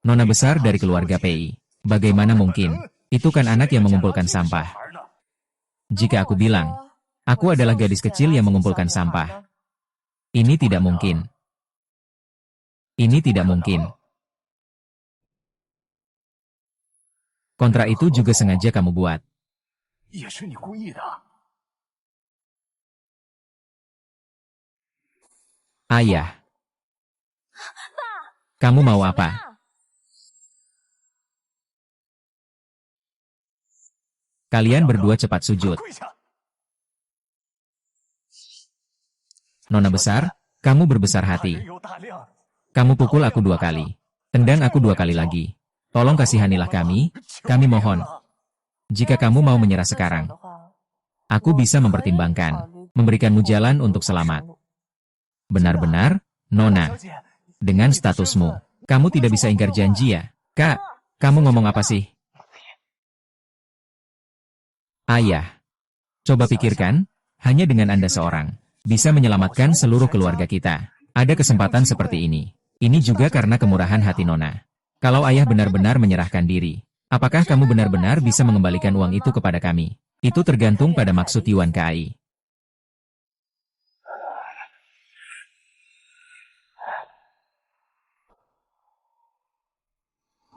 Nona besar dari keluarga PI. Bagaimana mungkin? Itu kan anak yang mengumpulkan sampah. Jika aku bilang, aku adalah gadis kecil yang mengumpulkan sampah. Ini tidak mungkin. Ini tidak mungkin. Kontrak itu juga sengaja kamu buat. Ayah. Kamu mau apa? Kalian berdua cepat sujud. Nona besar, kamu berbesar hati. Kamu pukul aku 2 kali. Tendang aku 2 kali lagi. Tolong kasihanilah kami mohon. Jika kamu mau menyerah sekarang, aku bisa mempertimbangkan, memberikanmu jalan untuk selamat. Benar-benar, Nona. Dengan statusmu, kamu tidak bisa ingkar janji ya? Kak, kamu ngomong apa sih? Ayah. Coba pikirkan, hanya dengan Anda seorang. bisa menyelamatkan seluruh keluarga kita. Ada kesempatan seperti ini. Ini juga karena kemurahan hati Nona. Kalau ayah benar-benar menyerahkan diri, apakah kamu benar-benar bisa mengembalikan uang itu kepada kami? Itu tergantung pada maksud Yuan Kai.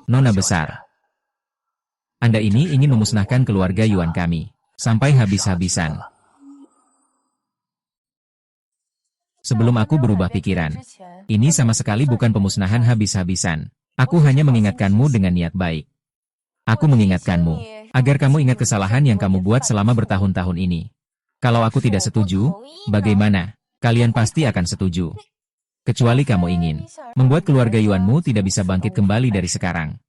Nona besar, Anda ini ingin memusnahkan keluarga Yuan kami, sampai habis-habisan. Sebelum aku berubah pikiran, ini sama sekali bukan pemusnahan habis-habisan. Aku hanya mengingatkanmu dengan niat baik. Aku mengingatkanmu, agar kamu ingat kesalahan yang kamu buat selama bertahun-tahun ini. Kalau aku tidak setuju, bagaimana? Kalian pasti akan setuju. Kecuali kamu ingin membuat keluarga Yuanmu tidak bisa bangkit kembali dari sekarang.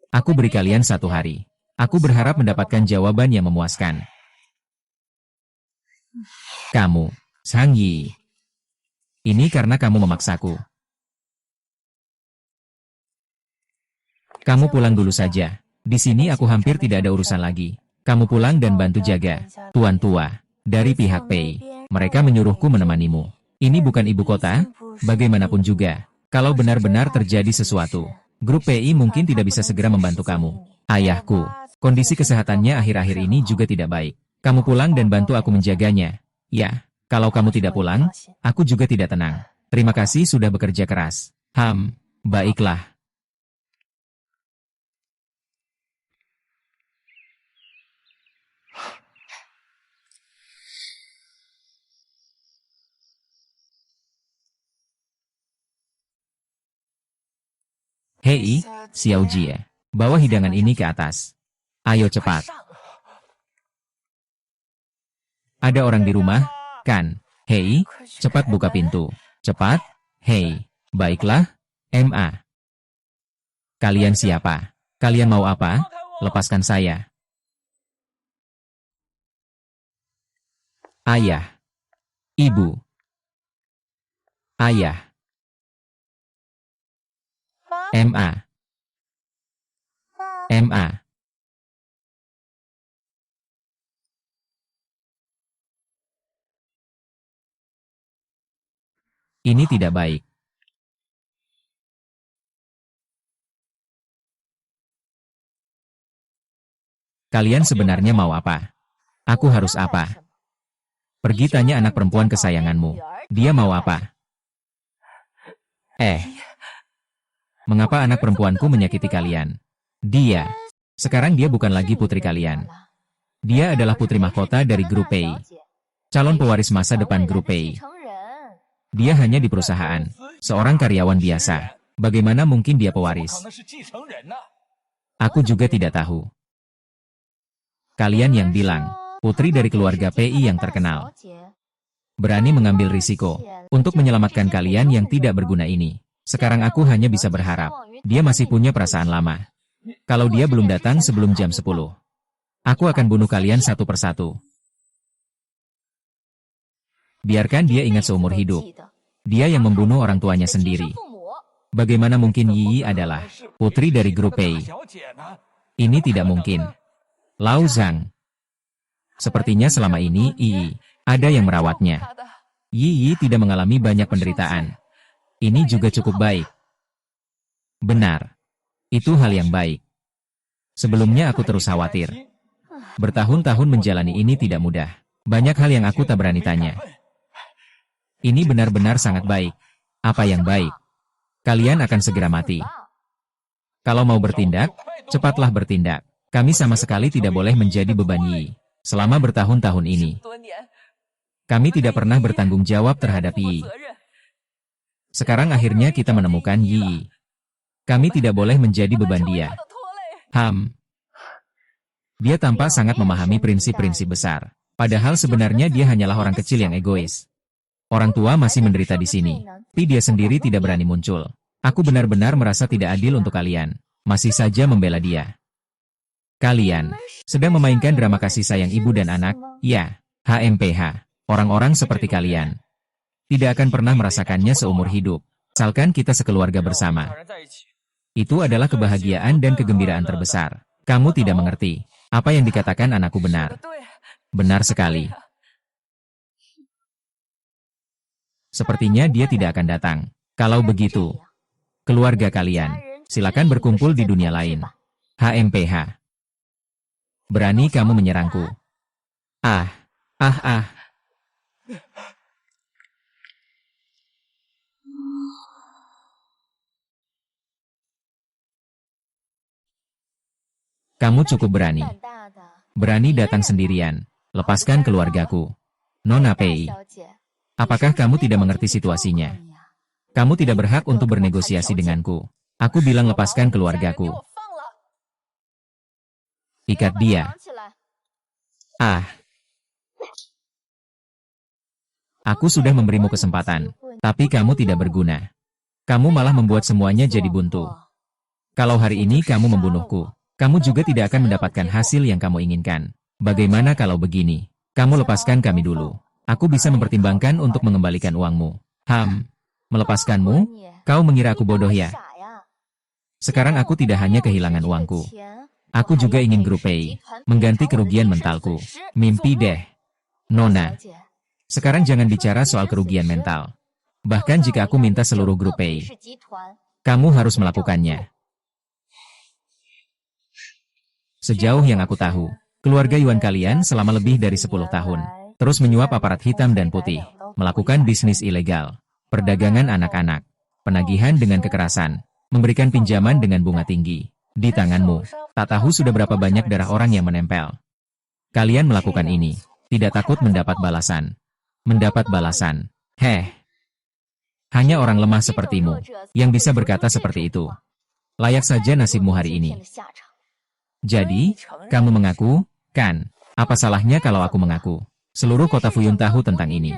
Aku beri kalian 1 hari. Aku berharap mendapatkan jawaban yang memuaskan. Kamu, Sang Yi. Ini karena kamu memaksaku. Kamu pulang dulu saja. Di sini aku hampir tidak ada urusan lagi. Kamu pulang dan bantu jaga. Tuan tua, dari pihak Pei, mereka menyuruhku menemanimu. Ini bukan ibu kota, bagaimanapun juga. Kalau benar-benar terjadi sesuatu, grup Pei mungkin tidak bisa segera membantu kamu. Ayahku, kondisi kesehatannya akhir-akhir ini juga tidak baik. Kamu pulang dan bantu aku menjaganya. Ya, kalau kamu tidak pulang, aku juga tidak tenang. Terima kasih sudah bekerja keras. Baiklah. Hei, Xiao Jie, bawa hidangan ini ke atas. Ayo cepat. Ada orang di rumah, kan? Hei, cepat buka pintu. Cepat. Hei, baiklah. Ma. Kalian siapa? Kalian mau apa? Lepaskan saya. Ayah. Ibu. Ayah. Ma. Ma. Ini tidak baik. Kalian sebenarnya mau apa? Aku harus apa? Pergi tanya anak perempuan kesayanganmu. Dia mau apa? Mengapa anak perempuanku menyakiti kalian? Sekarang dia bukan lagi putri kalian. Dia adalah putri mahkota dari grup Pei. Calon pewaris masa depan grup Pei. Dia hanya di perusahaan. Seorang karyawan biasa. Bagaimana mungkin dia pewaris? Aku juga tidak tahu. Kalian yang bilang, putri dari keluarga Pei yang terkenal. Berani mengambil risiko untuk menyelamatkan kalian yang tidak berguna ini. Sekarang aku hanya bisa berharap, dia masih punya perasaan lama. Kalau dia belum datang sebelum jam 10, aku akan bunuh kalian satu persatu. Biarkan dia ingat seumur hidup. Dia yang membunuh orang tuanya sendiri. Bagaimana mungkin Yi adalah putri dari grup Pei? Ini tidak mungkin. Lao Zhang. Sepertinya selama ini Yi ada yang merawatnya. Yi tidak mengalami banyak penderitaan. Ini juga cukup baik. Benar. Itu hal yang baik. Sebelumnya aku terus khawatir. Bertahun-tahun menjalani ini tidak mudah. Banyak hal yang aku tak berani tanya. Ini benar-benar sangat baik. Apa yang baik? Kalian akan segera mati. Kalau mau bertindak, cepatlah bertindak. Kami sama sekali tidak boleh menjadi beban Yi. Selama bertahun-tahun ini, kami tidak pernah bertanggung jawab terhadap Yi. Sekarang akhirnya kita menemukan Yi. Kami tidak boleh menjadi beban dia. Dia tampak sangat memahami prinsip-prinsip besar. Padahal sebenarnya dia hanyalah orang kecil yang egois. Orang tua masih menderita di sini, tapi dia sendiri tidak berani muncul. Aku benar-benar merasa tidak adil untuk kalian. Masih saja membela dia. Kalian sedang memainkan drama kasih sayang ibu dan anak, ya, HMPH. Orang-orang seperti kalian tidak akan pernah merasakannya seumur hidup. Asalkan kita sekeluarga bersama. Itu adalah kebahagiaan dan kegembiraan terbesar. Kamu tidak mengerti. Apa yang dikatakan anakku benar. Benar sekali. Sepertinya dia tidak akan datang. Kalau begitu, keluarga kalian, silakan berkumpul di dunia lain. HMPH. Berani kamu menyerangku? Ah, ah, ah. Kamu cukup berani. Berani datang sendirian. Lepaskan keluargaku. Nona Pei. Apakah kamu tidak mengerti situasinya? Kamu tidak berhak untuk bernegosiasi denganku. Aku bilang lepaskan keluargaku. Ikat dia. Ah. Aku sudah memberimu kesempatan, tapi kamu tidak berguna. Kamu malah membuat semuanya jadi buntu. Kalau hari ini kamu membunuhku, kamu juga tidak akan mendapatkan hasil yang kamu inginkan. Bagaimana kalau begini? Kamu lepaskan kami dulu. Aku bisa mempertimbangkan untuk mengembalikan uangmu. Melepaskanmu? Kau mengira aku bodoh ya? Sekarang aku tidak hanya kehilangan uangku. Aku juga ingin grup Pei, mengganti kerugian mentalku. Mimpi deh. Nona, sekarang jangan bicara soal kerugian mental. Bahkan jika aku minta seluruh grup Pei, kamu harus melakukannya. Sejauh yang aku tahu, keluarga Yuan kalian selama lebih dari 10 tahun, terus menyuap aparat hitam dan putih, melakukan bisnis ilegal, perdagangan anak-anak, penagihan dengan kekerasan, memberikan pinjaman dengan bunga tinggi. Di tanganmu, tak tahu sudah berapa banyak darah orang yang menempel. Kalian melakukan ini, tidak takut mendapat balasan. Mendapat balasan. Hanya orang lemah sepertimu, yang bisa berkata seperti itu. Layak saja nasibmu hari ini. Jadi, kamu mengaku, kan? Apa salahnya kalau aku mengaku? Seluruh kota Fuyun tahu tentang ini.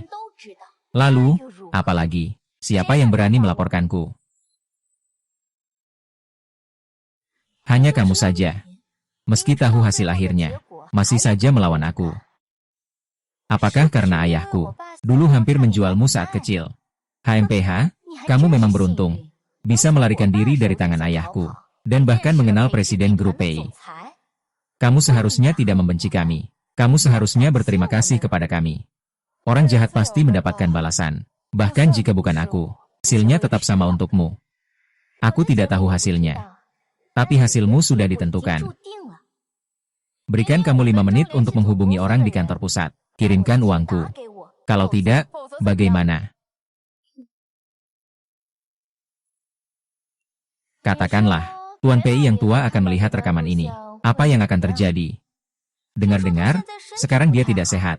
Lalu, apalagi? Siapa yang berani melaporkanku? Hanya kamu saja. Meski tahu hasil akhirnya, masih saja melawan aku. Apakah karena ayahku dulu hampir menjualmu saat kecil? HMPH, kamu memang beruntung. Bisa melarikan diri dari tangan ayahku, dan bahkan mengenal Presiden Grup Pei. Kamu seharusnya tidak membenci kami. Kamu seharusnya berterima kasih kepada kami. Orang jahat pasti mendapatkan balasan. Bahkan jika bukan aku, hasilnya tetap sama untukmu. Aku tidak tahu hasilnya. Tapi hasilmu sudah ditentukan. Berikan kamu 5 menit untuk menghubungi orang di kantor pusat. Kirimkan uangku. Kalau tidak, bagaimana? Katakanlah, Tuan Pei yang tua akan melihat rekaman ini. Apa yang akan terjadi? Dengar-dengar, sekarang dia tidak sehat.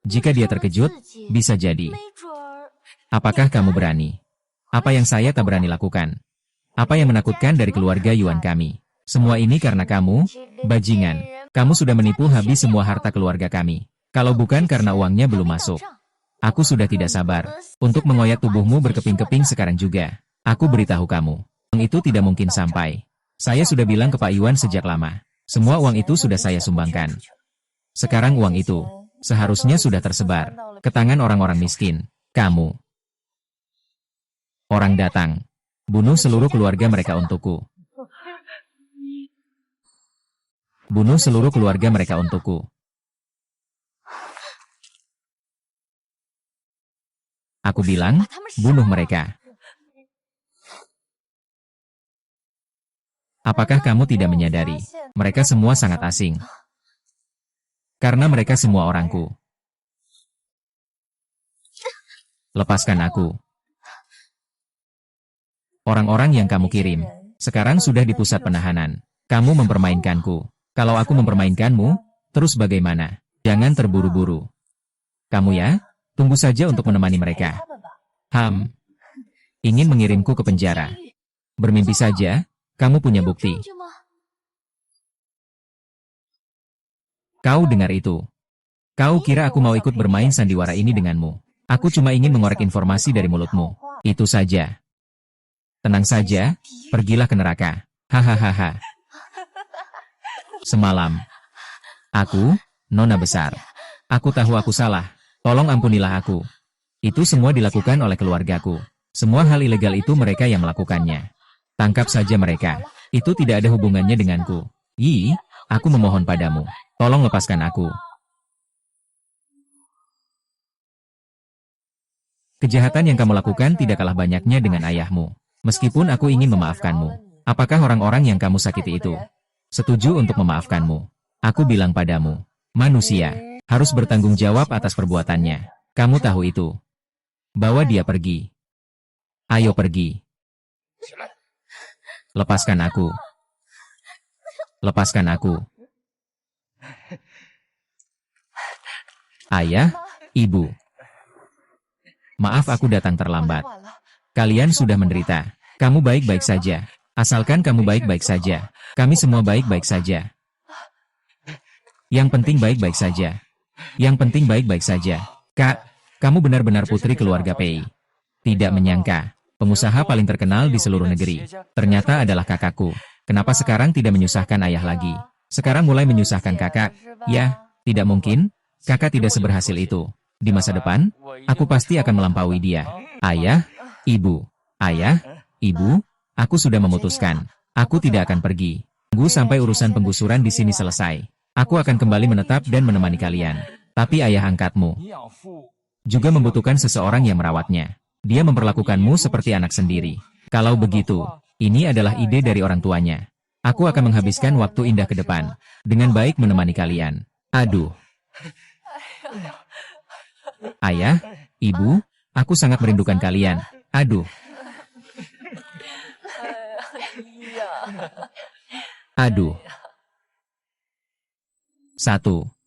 Jika dia terkejut, bisa jadi. Apakah kamu berani? Apa yang saya tak berani lakukan? Apa yang menakutkan dari keluarga Yuan kami? Semua ini karena kamu, bajingan. Kamu sudah menipu habis semua harta keluarga kami. Kalau bukan karena uangnya belum masuk. Aku sudah tidak sabar untuk mengoyak tubuhmu berkeping-keping sekarang juga. Aku beritahu kamu, uang itu tidak mungkin sampai. Saya sudah bilang ke Pak Yuan sejak lama. Semua uang itu sudah saya sumbangkan. Sekarang uang itu seharusnya sudah tersebar ke tangan orang-orang miskin. Kamu. Orang datang. Bunuh seluruh keluarga mereka untukku. Bunuh seluruh keluarga mereka untukku. Aku bilang, bunuh mereka. Apakah kamu tidak menyadari? Mereka semua sangat asing. Karena mereka semua orangku. Lepaskan aku. Orang-orang yang kamu kirim, sekarang sudah di pusat penahanan. Kamu mempermainkanku. Kalau aku mempermainkanmu, terus bagaimana? Jangan terburu-buru. Kamu ya, tunggu saja untuk menemani mereka. Ingin mengirimku ke penjara. Bermimpi saja, kamu punya bukti. Kau dengar itu? Kau kira aku mau ikut bermain sandiwara ini denganmu? Aku cuma ingin mengorek informasi dari mulutmu. Itu saja. Tenang saja, pergilah ke neraka. Hahaha. Semalam, aku, Nona besar. Aku tahu aku salah. Tolong ampunilah aku. Itu semua dilakukan oleh keluargaku. Semua hal ilegal itu mereka yang melakukannya. Tangkap saja mereka. Itu tidak ada hubungannya denganku. Aku memohon padamu. Tolong lepaskan aku. Kejahatan yang kamu lakukan tidak kalah banyaknya dengan ayahmu. Meskipun aku ingin memaafkanmu, apakah orang-orang yang kamu sakiti itu setuju untuk memaafkanmu? Aku bilang padamu, manusia harus bertanggung jawab atas perbuatannya. Kamu tahu itu. Bawa dia pergi. Ayo pergi. Lepaskan aku. Lepaskan aku. Ayah, ibu. Maaf aku datang terlambat. Kalian sudah menderita. Kamu baik-baik saja. Asalkan kamu baik-baik saja. Kami semua baik-baik saja. Yang penting baik-baik saja. Yang penting baik-baik saja. Kak, kamu benar-benar putri keluarga Pei. Tidak menyangka, pengusaha paling terkenal di seluruh negeri. Ternyata adalah kakakku. Kenapa sekarang tidak menyusahkan ayah lagi? Sekarang mulai menyusahkan kakak. Ya, tidak mungkin. Kakak tidak seberhasil itu. Di masa depan, aku pasti akan melampaui dia. Ayah, ibu. Ayah, ibu, aku sudah memutuskan. Aku tidak akan pergi. Tunggu sampai urusan penggusuran di sini selesai. Aku akan kembali menetap dan menemani kalian. Tapi ayah angkatmu juga membutuhkan seseorang yang merawatnya. Dia memperlakukanmu seperti anak sendiri. Kalau begitu, ini adalah ide dari orang tuanya. Aku akan menghabiskan waktu indah ke depan. Dengan baik menemani kalian. Aduh. Ayah, ibu, aku sangat merindukan kalian. Aduh. Aduh. 1.